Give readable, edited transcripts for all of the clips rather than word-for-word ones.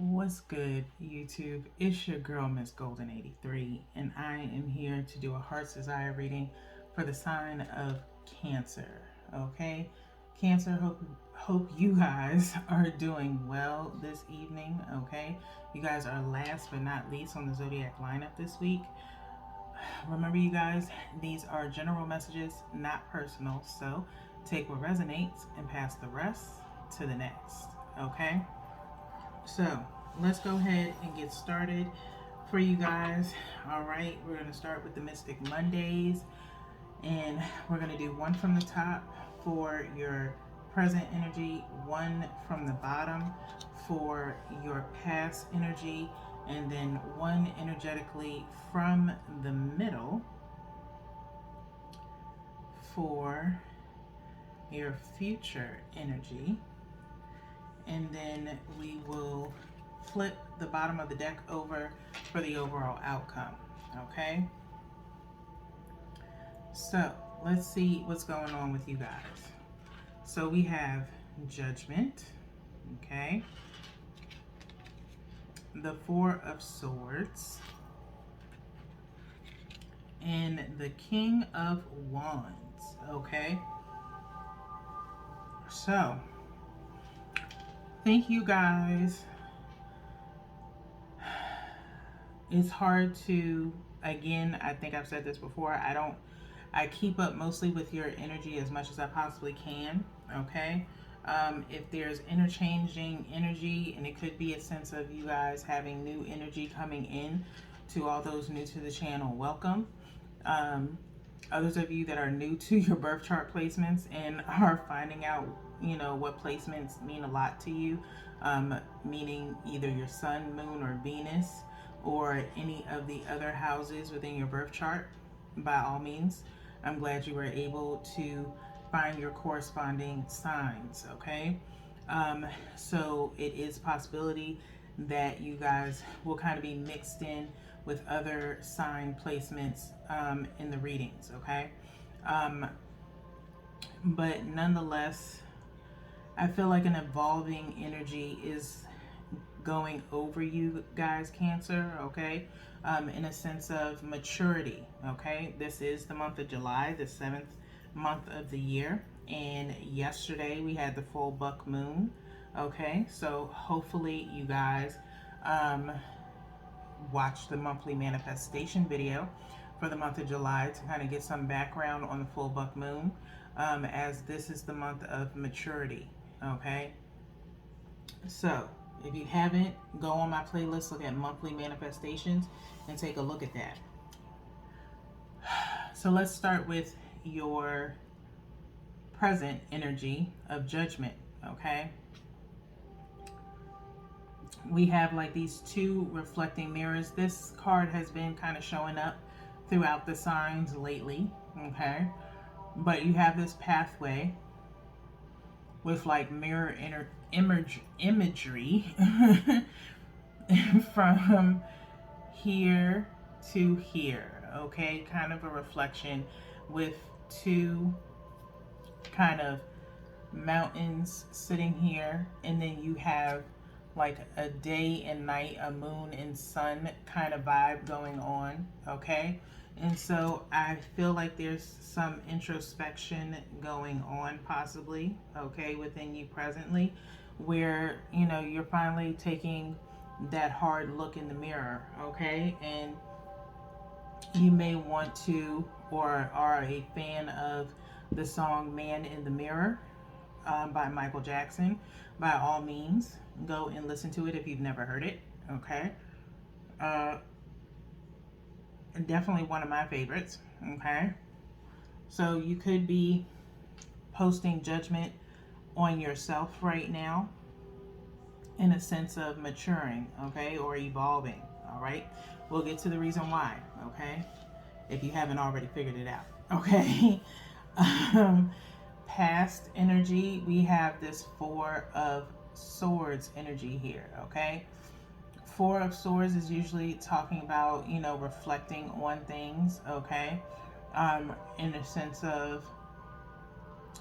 What's good, YouTube? It's your girl, Miss Golden 83, and I am here to do a heart's desire reading for the sign of Cancer. Okay, Cancer. Hope you guys are doing well this evening. Okay, you guys are last but not least on the zodiac lineup this week. Remember, you guys, these are general messages, not personal. So take what resonates and pass the rest to the next. Okay. So let's go ahead and get started for you guys. All right, we're going to start with the Mystic Mondays, and we're going to do one from the top for your present energy, one from the bottom for your past energy, and then one energetically from the middle for your future energy. And then we will flip the bottom of the deck over for the overall outcome. Okay, so let's see what's going on with you guys. So we have Judgment, okay, the Four of Swords, and the King of Wands. Okay, so thank you guys. It's hard to, again, I think I've said this before, I keep up mostly with your energy as much as I possibly can. Okay, if there's interchanging energy, and it could be a sense of you guys having new energy coming in, to all those new to the channel, welcome. Others of you that are new to your birth chart placements and are finding out, what placements mean a lot to you, meaning either your sun, moon, or Venus, or any of the other houses within your birth chart, by all means, I'm glad you were able to find your corresponding signs. Okay, so it is a possibility that you guys will kind of be mixed in with other sign placements in the readings. Okay, but nonetheless, I feel like an evolving energy is going over you guys, Cancer. Okay, in a sense of maturity. Okay, this is the month of July, the 7th month of the year, and yesterday we had the full buck moon. Okay, so hopefully you guys watch the monthly manifestation video for the month of July to kind of get some background on the full buck moon, as this is the month of maturity. Okay, so if you haven't, go on my playlist, look at monthly manifestations, and take a look at that. So let's start with your present energy of Judgment. Okay, we have like these two reflecting mirrors. This card has been kind of showing up throughout the signs lately. Okay, but you have this pathway with like mirror imagery from here to here. Okay, kind of a reflection with two kind of mountains sitting here, and then you have like a day and night, a moon and sun kind of vibe going on. Okay, and so I feel like there's some introspection going on, possibly, okay, within you presently, where you're finally taking that hard look in the mirror. Okay, and you may want to, or are a fan of the song Man in the Mirror by Michael Jackson. By all means, go and listen to it if you've never heard it. Okay, definitely one of my favorites. Okay, so you could be posting judgment on yourself right now in a sense of maturing, okay, or evolving. All right, we'll get to the reason why. Okay, if you haven't already figured it out. Okay. Past energy, we have this Four of Swords energy here. Okay, Four of Swords is usually talking about reflecting on things. Okay, in a sense of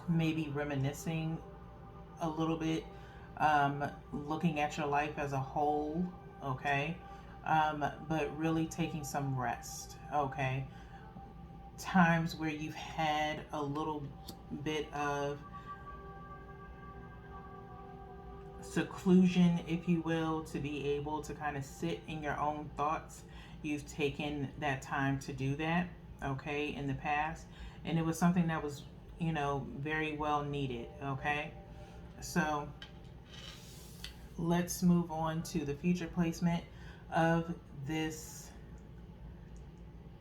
maybe reminiscing a little bit looking at your life as a whole, okay? But really taking some rest, okay? Times where you've had a little bit of seclusion, if you will, to be able to kind of sit in your own thoughts. You've taken that time to do that, okay, in the past. And it was something that was, very well needed, okay? So let's move on to the future placement of this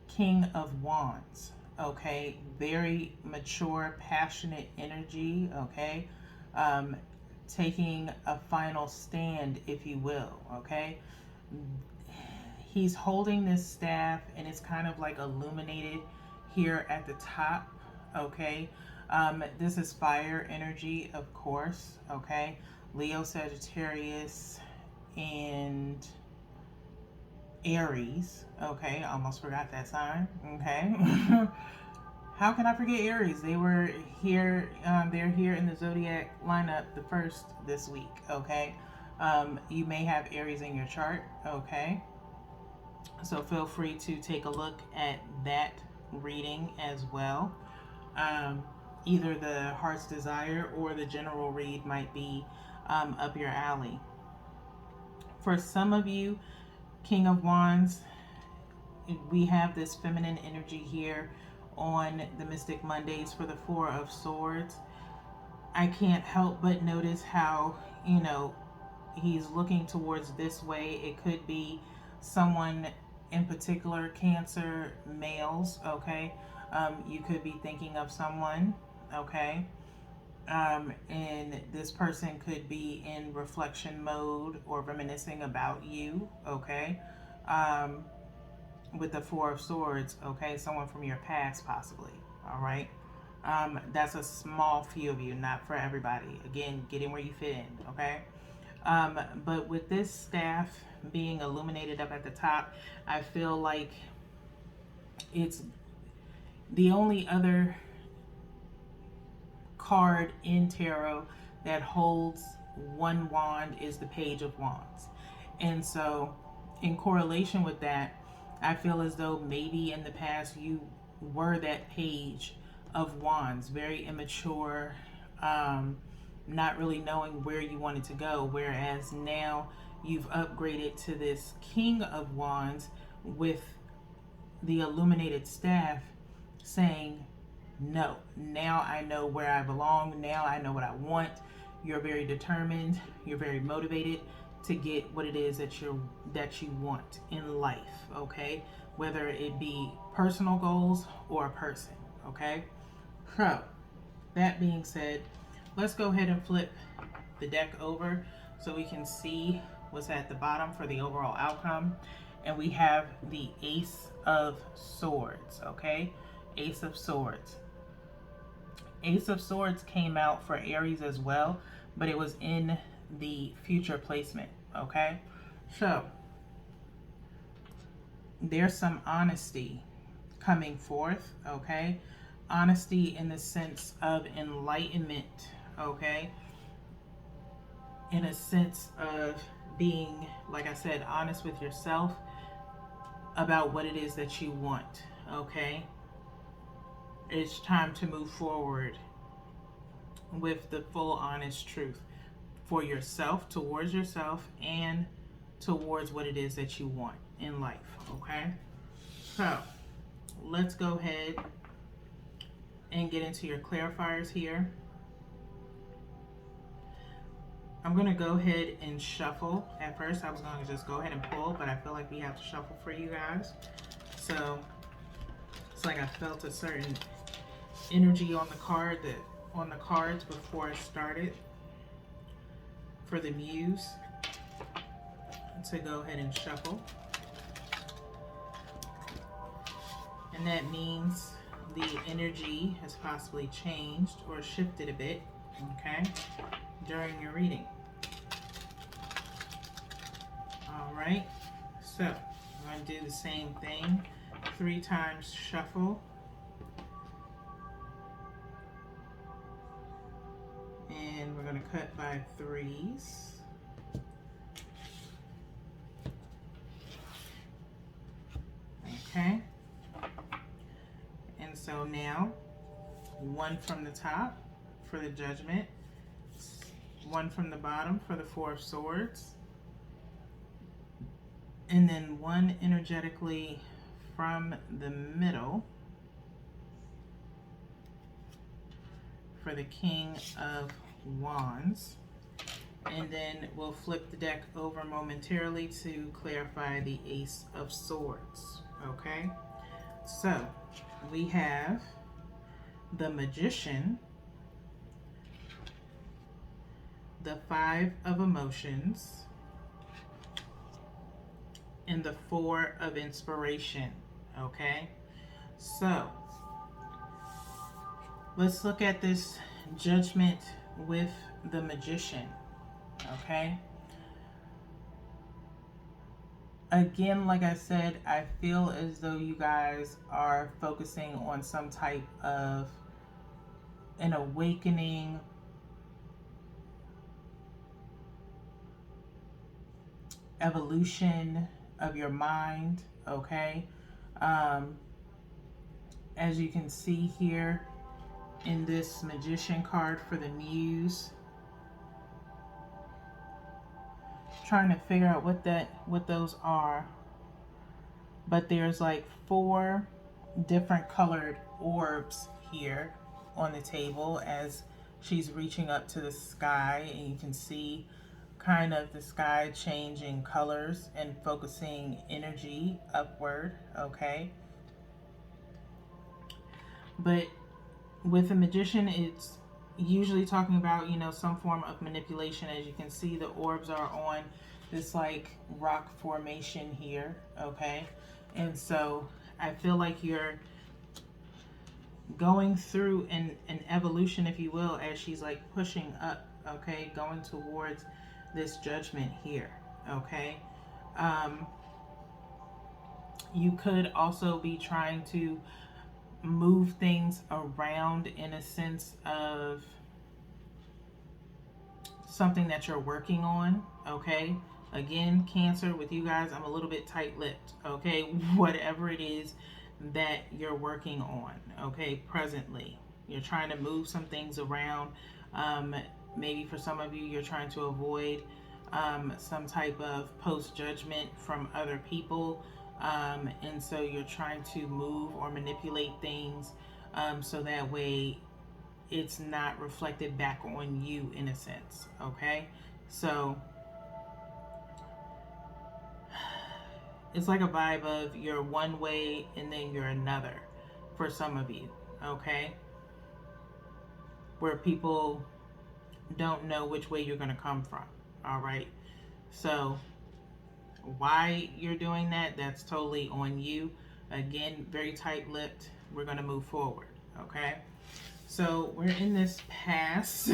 King of Wands, okay? Very mature, passionate energy, okay? Taking a final stand, if you will, okay? He's holding this staff and it's kind of like illuminated here at the top, okay? This is fire energy, of course, okay? Leo, Sagittarius, and Aries, okay? Almost forgot that sign, okay? How can I forget Aries? They were here, they're here in the zodiac lineup the first this week, okay? You may have Aries in your chart, okay? So feel free to take a look at that reading as well. Either the Heart's Desire or the general read might be up your alley. For some of you, King of Wands, we have this feminine energy here on the Mystic Mondays for the Four of Swords. I can't help but notice how, he's looking towards this way. It could be someone in particular, Cancer, males, okay? You could be thinking of someone, okay? And this person could be in reflection mode or reminiscing about you, okay? With the Four of Swords, okay? Someone from your past, possibly, all right? That's a small few of you, not for everybody. Again, get in where you fit in, okay? But with this staff being illuminated up at the top, I feel like it's the only other card in tarot that holds one wand is the Page of Wands. And so in correlation with that, I feel as though maybe in the past you were that Page of Wands, very immature, not really knowing where you wanted to go, whereas now you've upgraded to this King of Wands with the illuminated staff saying, no, now I know where I belong, now I know what I want. You're very determined, you're very motivated to get what it is that you want in life, okay? Whether it be personal goals or a person, okay? So, that being said, let's go ahead and flip the deck over so we can see what's at the bottom for the overall outcome. And we have the Ace of Swords, okay? Ace of Swords. Ace of Swords came out for Aries as well, but it was in the future placement, okay? So, there's some honesty coming forth, okay? Honesty in the sense of enlightenment, okay? In a sense of being, like I said, honest with yourself about what it is that you want, okay? It's time to move forward with the full honest truth for yourself, towards yourself, and towards what it is that you want in life, okay? So, let's go ahead and get into your clarifiers here. I'm going to go ahead and shuffle. At first, I was going to just go ahead and pull, but I feel like we have to shuffle for you guys. So, it's like I felt a certain energy on the cards before I started for the muse to go ahead and shuffle. And that means the energy has possibly changed or shifted a bit, okay, during your reading. All right, so I'm going to do the same thing, 3 times shuffle. And we're going to cut by 5 threes. Okay. And so now 1 from the top for the Judgment, 1 from the bottom for the Four of Swords, and then 1 energetically from the middle for the King of Wands. And then we'll flip the deck over momentarily to clarify the Ace of Swords. Okay, so we have the Magician, the 5 of Emotions, and the 4 of Inspiration. Okay, so let's look at this Judgment with the Magician. Okay, again, like I said, I feel as though you guys are focusing on some type of an awakening, evolution of your mind. Okay, as you can see here in this Magician card for the Muse, trying to figure out what those are, but there's like 4 different colored orbs here on the table as she's reaching up to the sky, and you can see kind of the sky changing colors and focusing energy upward. Okay, but with a Magician, it's usually talking about, you know, some form of manipulation. As you can see, the orbs are on this like rock formation here. Okay, and so I feel like you're going through an evolution, if you will, as she's like pushing up. Okay, going towards this Judgment here. Okay, you could also be trying to move things around in a sense of something that you're working on. Okay, again, Cancer, with you guys, I'm a little bit tight-lipped. Okay, whatever it is that you're working on, okay, presently you're trying to move some things around. Maybe for some of you, you're trying to avoid some type of post-judgment from other people, and so you're trying to move or manipulate things so that way it's not reflected back on you in a sense. Okay, so it's like a vibe of you're one way and then you're another for some of you. Okay, where people don't know which way you're going to come from. All right, so why you're doing that, that's totally on you. Again, very tight-lipped. We're going to move forward. Okay, so we're in this past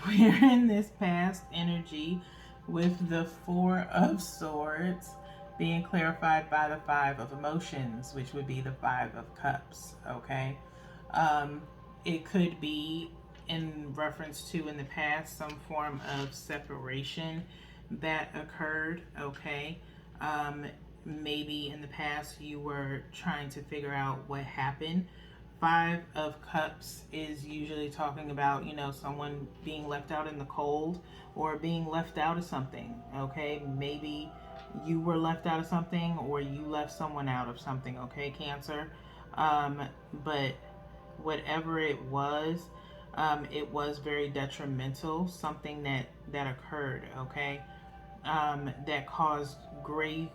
we're in this past energy with the 4 of Swords being clarified by the 5 of Emotions, which would be the 5 of Cups. Okay, it could be in reference to, in the past, some form of separation that occurred. Okay, maybe in the past you were trying to figure out what happened. 5 of Cups is usually talking about, you know, someone being left out in the cold or being left out of something. Okay, maybe you were left out of something or you left someone out of something. Okay, Cancer, but whatever it was very detrimental, something that occurred. Okay, that caused great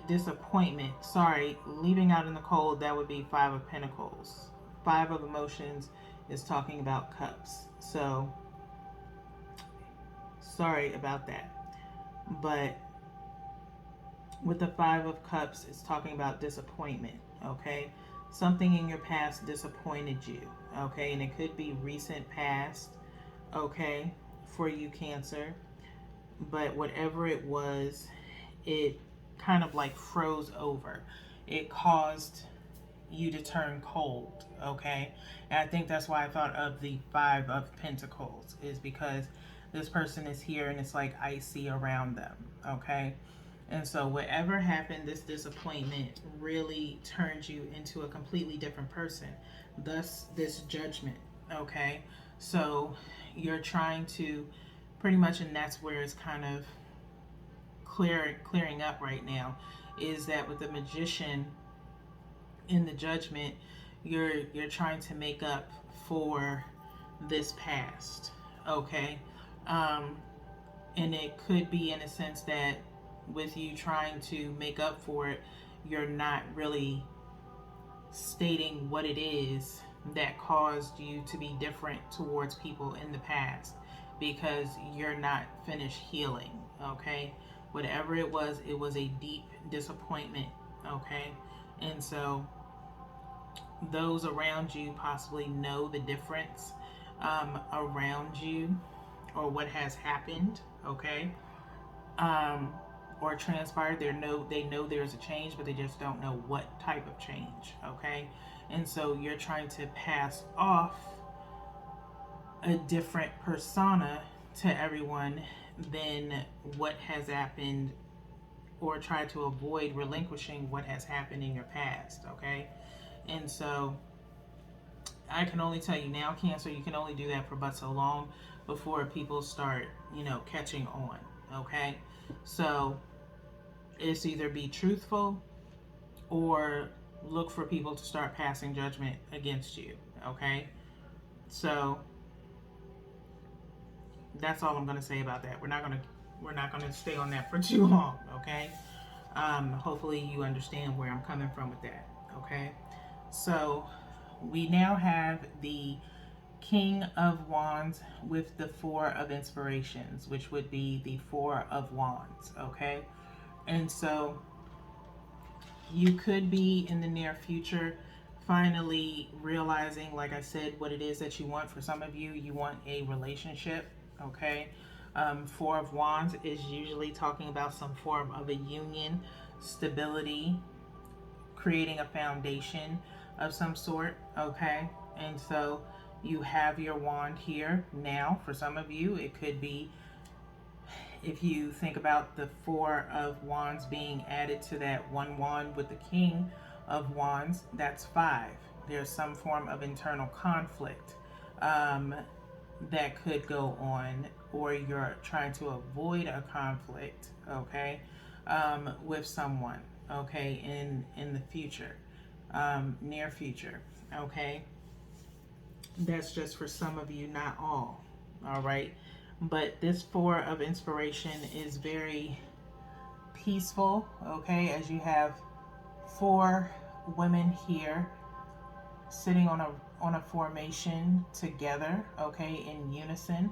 disappointment. Sorry, leaving out in the cold, that would be 5 of Pentacles. 5 of Emotions is talking about Cups. So, sorry about that. But with the 5 of Cups, it's talking about disappointment. Okay, something in your past disappointed you. Okay, and it could be recent past. Okay, for you, Cancer. But whatever it was, it kind of like froze over. It caused you to turn cold, okay? And I think that's why I thought of the Five of Pentacles, is because this person is here and it's like icy around them, okay? And so whatever happened, this disappointment really turned you into a completely different person. Thus, this judgment, okay? So you're trying to pretty much, and that's where it's kind of clearing up right now, is that with the Magician in the judgment, you're trying to make up for this past, okay? And it could be in a sense that with you trying to make up for it, you're not really stating what it is that caused you to be different towards people in the past, because you're not finished healing, okay? Whatever it was a deep disappointment, okay? And so those around you possibly know the difference around you, or what has happened, okay? Or transpired. They know there's a change, but they just don't know what type of change, okay? And so you're trying to pass off a different persona to everyone than what has happened, or try to avoid relinquishing what has happened in your past, okay? And so I can only tell you now, Cancer, you can only do that for but so long before people start, catching on, okay? So it's either be truthful or look for people to start passing judgment against you, okay? So that's all I'm going to say about that. We're not going to stay on that for too long, okay? Hopefully you understand where I'm coming from with that, okay? So we now have the King of Wands with the Four of Inspirations, which would be the Four of Wands, okay? And so you could be in the near future finally realizing, like I said, what it is that you want. For some of you, you want a relationship, okay? Four of Wands is usually talking about some form of a union, stability, creating a foundation of some sort, okay? And so you have your wand here now. For some of you, it could be, if you think about the Four of Wands being added to that one wand with the King of Wands, that's five. There's some form of internal conflict that could go on, or you're trying to avoid a conflict, okay, with someone, okay, in the future, near future, okay. That's just for some of you, not all right? But this Four of Inspiration is very peaceful, okay, as you have four women here sitting on a formation together, okay, in unison,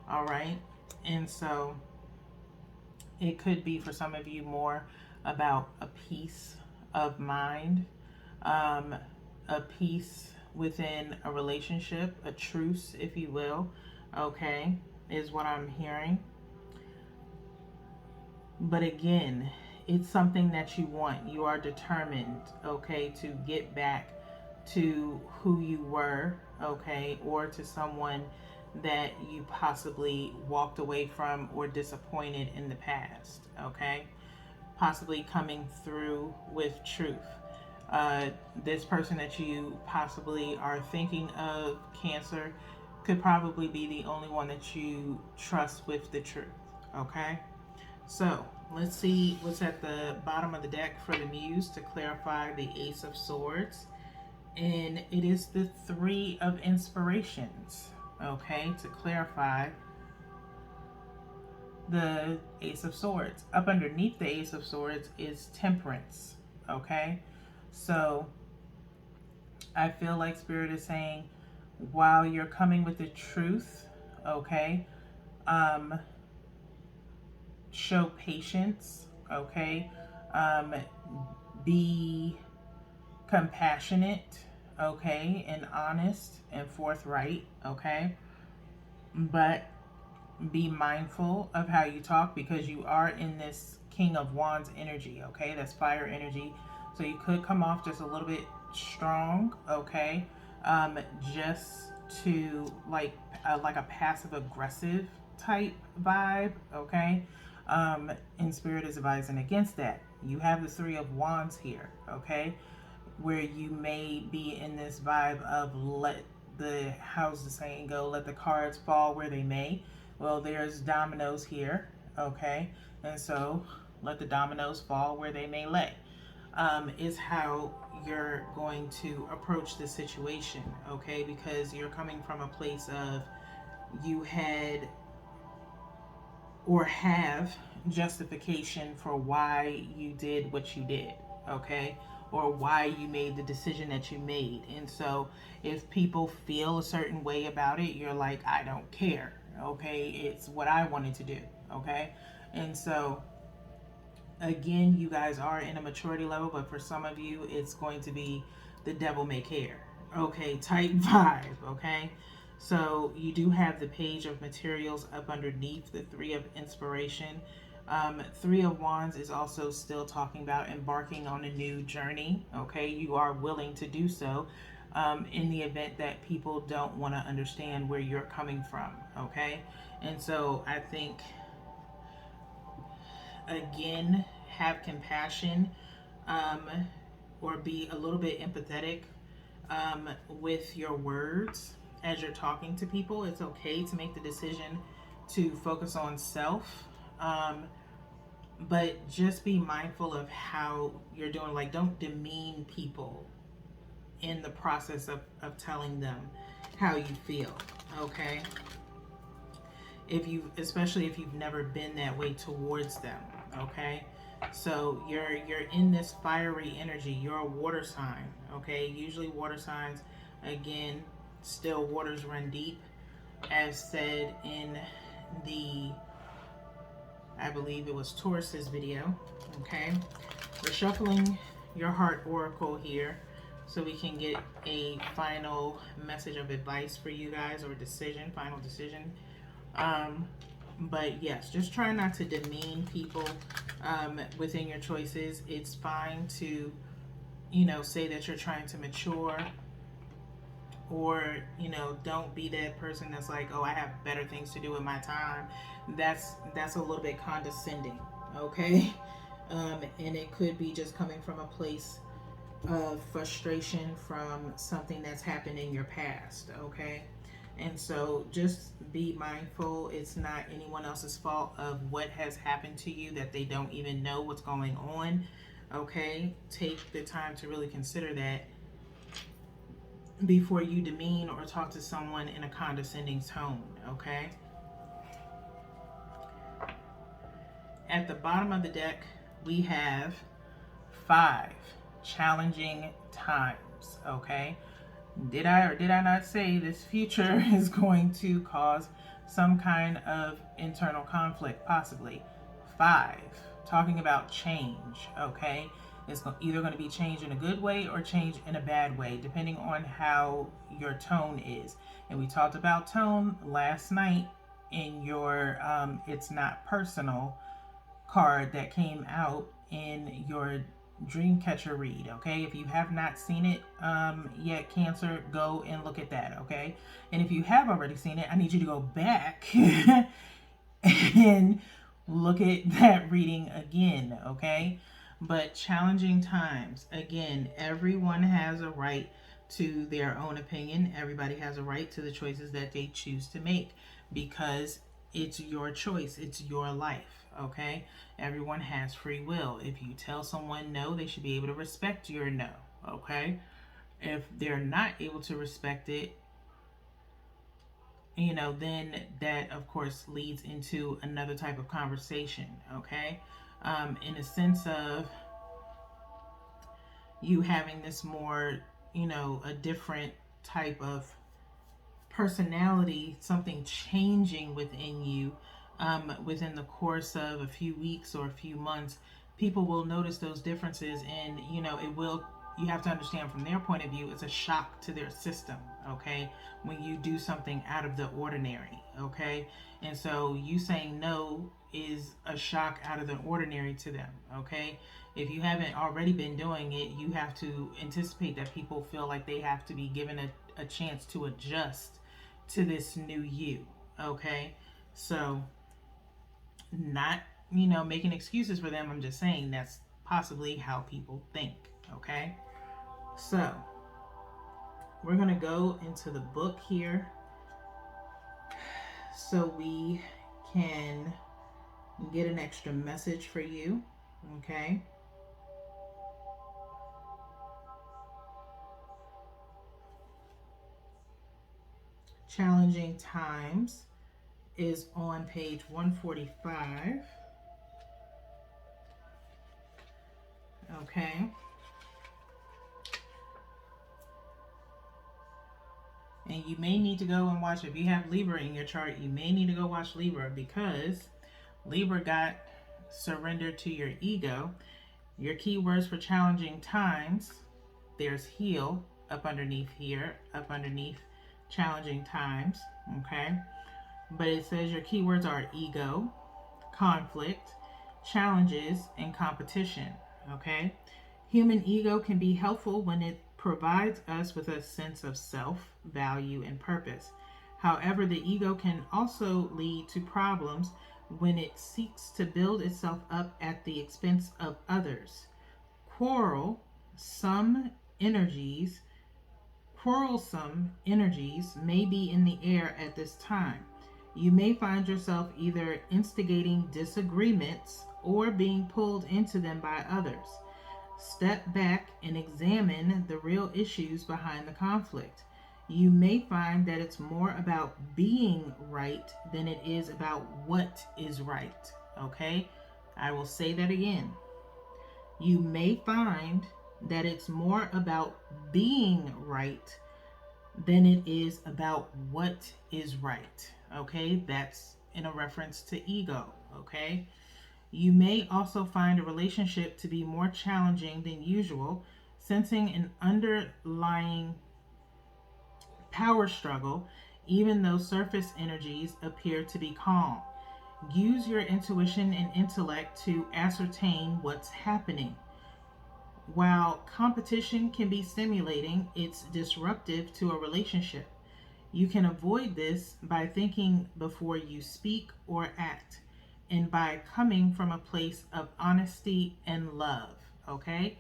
all right? And so it could be for some of you more about a peace of mind, a peace within a relationship, a truce, if you will, okay, is what I'm hearing. But again, it's something that you want. You are determined, okay, to get back to who you were, okay, or to someone that you possibly walked away from or disappointed in the past, okay? Possibly coming through with truth. This person that you possibly are thinking of, Cancer, could probably be the only one that you trust with the truth, okay? So let's see what's at the bottom of the deck for the Muse to clarify the Ace of Swords. And it is the Three of Inspirations, okay, to clarify the Ace of Swords. Up underneath the Ace of Swords is Temperance, okay? So I feel like Spirit is saying, while you're coming with the truth, okay, show patience, okay, be compassionate, okay, and honest and forthright, okay, but be mindful of how you talk, because you are in this King of Wands energy, okay? That's fire energy. So you could come off just a little bit strong, okay? Just to like a passive aggressive type vibe, okay? And Spirit is advising against that. You have the Three of Wands here, okay? Where you may be in this vibe of let the, how's the saying go, let the cards fall where they may. Well, there's dominoes here, okay? And so let the dominoes fall where they may lay, is how you're going to approach the situation, okay? Because you're coming from a place of you had or have justification for why you did what you did, okay? Or why you made the decision that you made. And so if people feel a certain way about it, you're like, I don't care, okay? It's what I wanted to do, okay? And so again, you guys are in a maturity level, but for some of you, it's going to be the devil may care, okay, type vibe, okay? So you do have the Page of Materials up underneath the Three of Inspiration. Three of Wands is also still talking about embarking on a new journey, okay? You are willing to do so in the event that people don't want to understand where you're coming from, okay? And so I think, again, have compassion, or be a little bit empathetic with your words as you're talking to people. It's okay to make the decision to focus on self, but just be mindful of how you're doing. Like, don't demean people in the process of telling them how you feel, okay? Especially if you've never been that way towards them, okay? So you're in this fiery energy. You're a water sign, okay? Usually water signs, again, still waters run deep, as said in the, I believe it was Taurus's video, okay? We're shuffling your heart oracle here so we can get a final message of advice for you guys, or decision, final decision. But yes, just try not to demean people within your choices. It's fine to, say that you're trying to mature, or, don't be that person that's like, oh, I have better things to do with my time. That's a little bit condescending, okay? And it could be just coming from a place of frustration from something that's happened in your past, okay? And so just be mindful. It's not anyone else's fault of what has happened to you, that they don't even know what's going on, okay? Take the time to really consider that before you demean or talk to someone in a condescending tone, okay? At the bottom of the deck, we have 5 challenging times, okay? Did I or did I not say this future is going to cause some kind of internal conflict, possibly? 5, talking about change, okay? It's either going to be change in a good way or change in a bad way, depending on how your tone is. And we talked about tone last night in your It's Not Personal card that came out in your Dreamcatcher read, okay? If you have not seen it yet, Cancer, go and look at that, okay? And if you have already seen it, I need you to go back and look at that reading again, okay? But challenging times, again, everyone has a right to their own opinion. Everybody has a right to the choices that they choose to make, because it's your choice, it's your life, okay? Everyone has free will. If you tell someone no, they should be able to respect your no, okay? If they're not able to respect it, then that, of course, leads into another type of conversation, okay? In a sense of you having this more, a different type of personality, something changing within you within the course of a few weeks or a few months, people will notice those differences, and it will, you have to understand from their point of view, it's a shock to their system, okay, when you do something out of the ordinary, okay? And so you saying no is a shock out of the ordinary to them, okay? If you haven't already been doing it, you have to anticipate that people feel like they have to be given a chance to adjust to this new you, okay? So, not, making excuses for them. I'm just saying that's possibly how people think, okay? So, we're going to go into the book here so we can get an extra message for you, okay? Challenging Times is on page 145, okay? And you may need to go and watch, if you have Libra in your chart, you may need to go watch Libra, because Libra got surrender to your ego. Your keywords for challenging times, there's heal up underneath here, up underneath challenging times, okay? But it says your keywords are ego, conflict, challenges, and competition, okay? Human ego can be helpful when it provides us with a sense of self, value, and purpose. However, the ego can also lead to problems when it seeks to build itself up at the expense of others. Quarrelsome energies may be in the air at this time. You may find yourself either instigating disagreements or being pulled into them by others. Step back and examine the real issues behind the conflict. You may find that it's more about being right than it is about what is right. Okay? I will say that again. You may find that it's more about being right than it is about what is right. Okay? That's in a reference to ego. Okay? You may also find a relationship to be more challenging than usual, sensing an underlying power struggle, even though surface energies appear to be calm. Use your intuition and intellect to ascertain what's happening. While competition can be stimulating, it's disruptive to a relationship. You can avoid this by thinking before you speak or act, and by coming from a place of honesty and love, okay?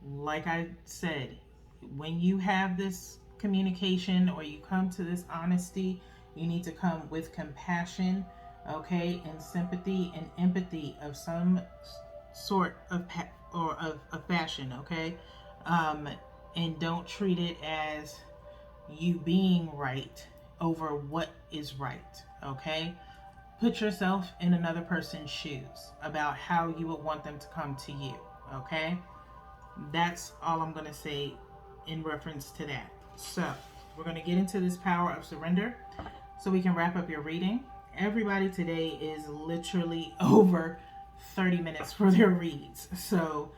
Like I said, when you have this communication or you come to this honesty, you need to come with compassion, okay, and sympathy and empathy of some sort of fashion, okay? And don't treat it as you being right over what is right, okay? Put yourself in another person's shoes about how you would want them to come to you, okay? That's all I'm going to say in reference to that. So, we're going to get into this power of surrender so we can wrap up your reading. Everybody today is literally over 30 minutes for their reads. So,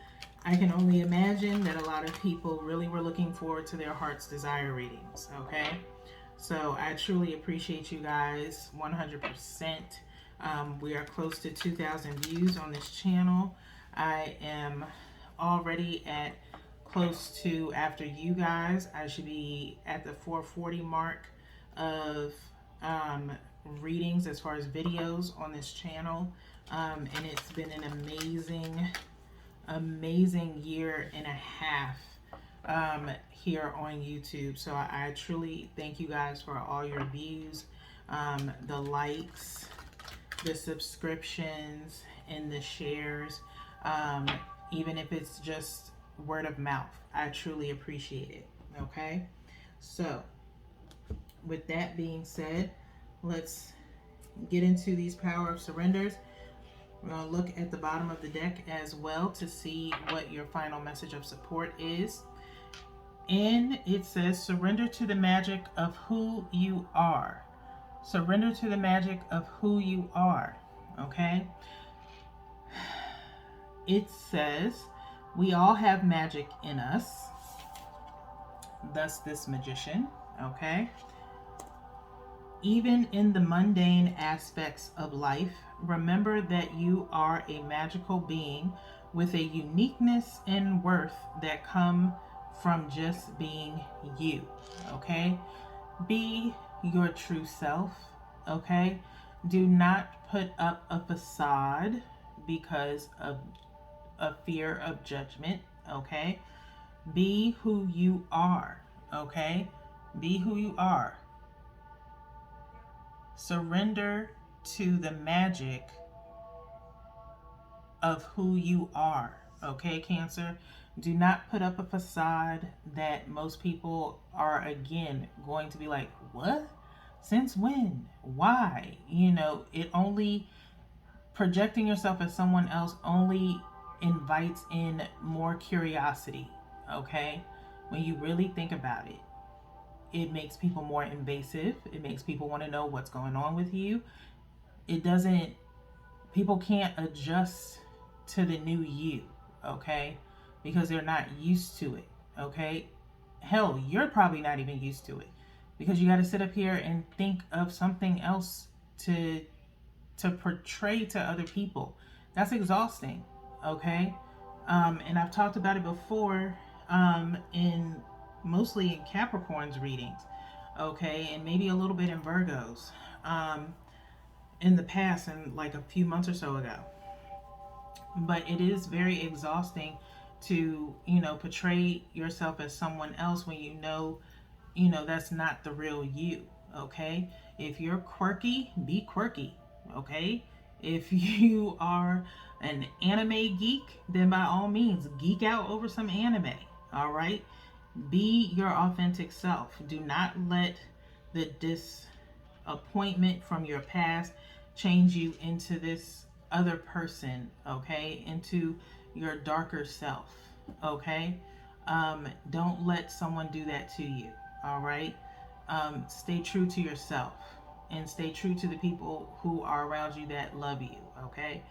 I can only imagine that a lot of people really were looking forward to their heart's desire readings, okay? So I truly appreciate you guys 100%. We are close to 2,000 views on this channel. I am already at close to, after you guys, I should be at the 440 mark of readings as far as videos on this channel. And it's been an amazing year and a half here on YouTube. So I truly thank you guys for all your views, the likes, the subscriptions, and the shares, even if it's just word of mouth. I truly appreciate it. Okay, so with that being said, let's get into these power of surrenders. We're going to look at the bottom of the deck as well to see what your final message of support is. And it says, surrender to the magic of who you are. Surrender to the magic of who you are. Okay? It says, we all have magic in us. Thus this magician. Okay? Even in the mundane aspects of life, remember that you are a magical being with a uniqueness and worth that come from just being you. Okay? Be your true self. Okay? Do not put up a facade because of a fear of judgment. Okay? Be who you are. Okay? Be who you are. Surrender to the magic of who you are. Okay, Cancer? Do not put up a facade that most people are, again, going to be like, what? Since when? Why? It only, projecting yourself as someone else only invites in more curiosity. Okay? When you really think about it, it makes people more invasive. It makes people want to know what's going on with you. It doesn't, people can't adjust to the new you, okay? Because they're not used to it, okay? Hell, you're probably not even used to it because you got to sit up here and think of something else to portray to other people. That's exhausting, okay? And I've talked about it before, in mostly in Capricorn's readings, okay, and maybe a little bit in Virgo's, in the past, and like a few months or so ago. But it is very exhausting to, portray yourself as someone else when that's not the real you, okay? If you're quirky, be quirky, okay? If you are an anime geek, then by all means, geek out over some anime, all right? Be your authentic self. Do not let the disappointment from your past change you into this other person, okay? Into your darker self, okay? Don't let someone do that to you, all right? Stay true to yourself and stay true to the people who are around you that love you, okay?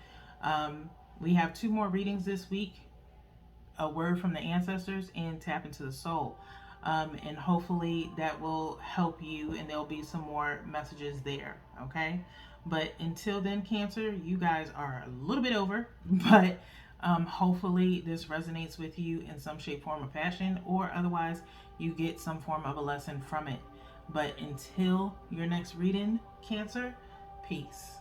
We have 2 more readings this week, a word from the ancestors and tap into the soul. And hopefully that will help you, and there'll be some more messages there, okay? But until then, Cancer, you guys are a little bit over, but hopefully this resonates with you in some shape, form, or fashion, or otherwise you get some form of a lesson from it. But until your next reading, Cancer, peace.